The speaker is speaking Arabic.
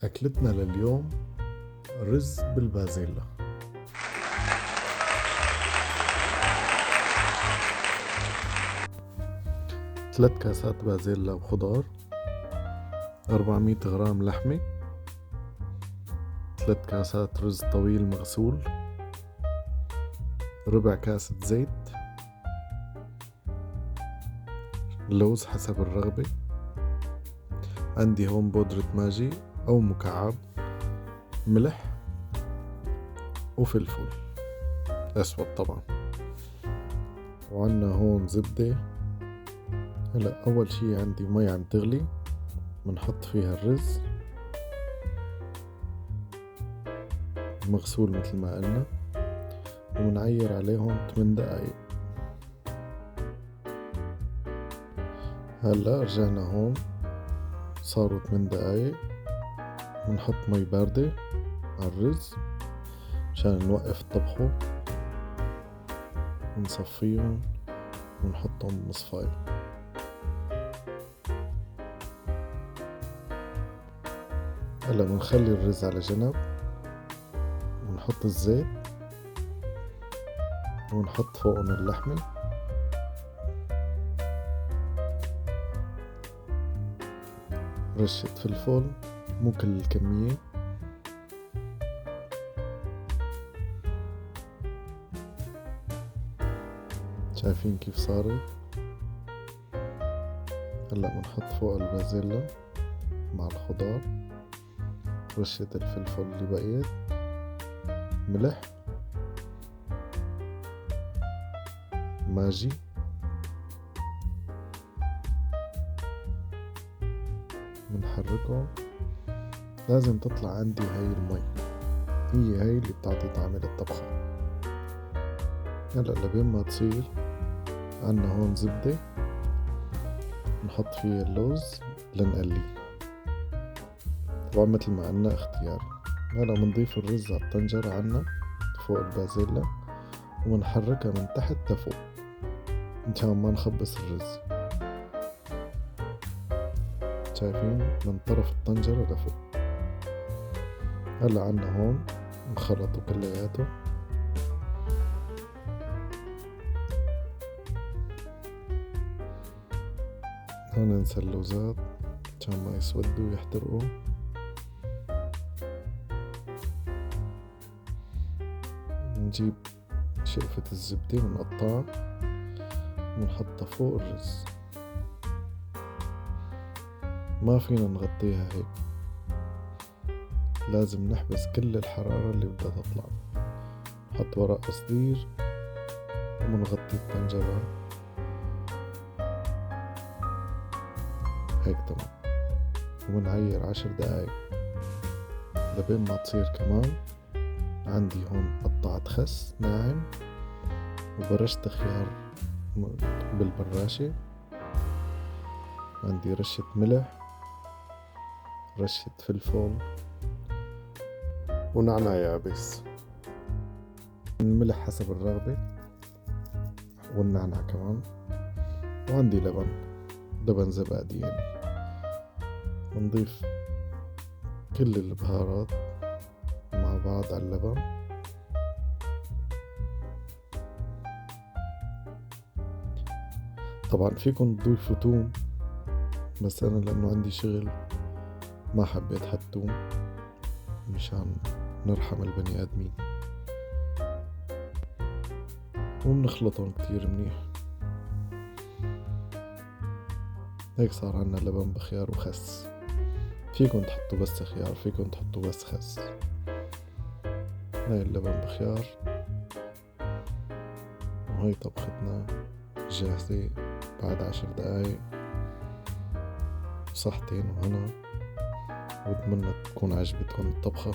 أكلتنا لليوم رز بالبازيلا. 3 كاسات بازيلا وخضار، 400 غرام لحمة، 3 كاسات رز طويل مغسول، ربع كاسة زيت، لوز حسب الرغبة، عندي هون بودرة ماجي أو مكعب، ملح وفلفل أسود طبعا، وعنا هون زبدة. هلا أول شي عندي مي عم تغلي، بنحط فيها الرز مغسول مثل ما قلنا، وبنعير عليهم 8 دقايق. هلا رجعنا هون صاروا 8 دقايق، بنحط مي باردة على الرز مشان نوقف طبخه، ونصفيهم ونحطهم بمصفاية. هلا بنخلي الرز على جنب، ونحط الزيت، ونحط فوقهم اللحمة، رشة فلفل مو كل الكمية، شايفين كيف صارت. هلا بنحط فوق البازيلا مع الخضار، رشة الفلفل اللي بقيت، ملح، ماجي، بنحركهم. لازم تطلع عندي هاي المي، هي اللي بتعطي طعم للطبخة. هلا لبين ما تصير عنا هون زبدة، نحط فيها اللوز لنقليه، طبعا مثل ما قلنا اختياري. هلا بنضيف الرز على الطنجرة عنا فوق البازيلا، وبنحركها من تحت لفوق مشان ما نخبص الرز. شايفين من طرف الطنجرة لفوق. هلا عنا هون انخلطوا كلياته، هون ننسى اللوزات مشان ما يسودوا ويحترقوا. نجيب شقفة الزبدة ونقطعها ونحطها فوق الرز، ما فينا نغطيها هيك، لازم نحبس كل الحرارة اللي بدها تطلع. نحط ورق قصدير ونغطي الطنجرة هيك تمام، وبنعير 10 دقايق لبين ما تصير كمان. عندي هون قطعة خس ناعم، وبرشت خيار بالبراشة، عندي رشة ملح، رشة فلفل، ونعناع يابس، الملح حسب الرغبة، والنعناع كمان، وعندي لبن زبادي يعني. بنضيف كل البهارات مع بعض على اللبن. طبعا فيكن تضيفوا توم، بس أنا لأنه عندي شغل ما حبيت حط توم مشان نرحم البني آدمين. وبنخلطهم كتير منيح. هيك صار عنا لبن بخيار وخس. فيكن تحطوا بس خيار، فيكن تحطوا بس خس. هاي اللبن بخيار، وهي طبختنا جاهزة بعد 10 دقايق. صحتين وهنا، واتمنى تكون عجبتكم الطبخة.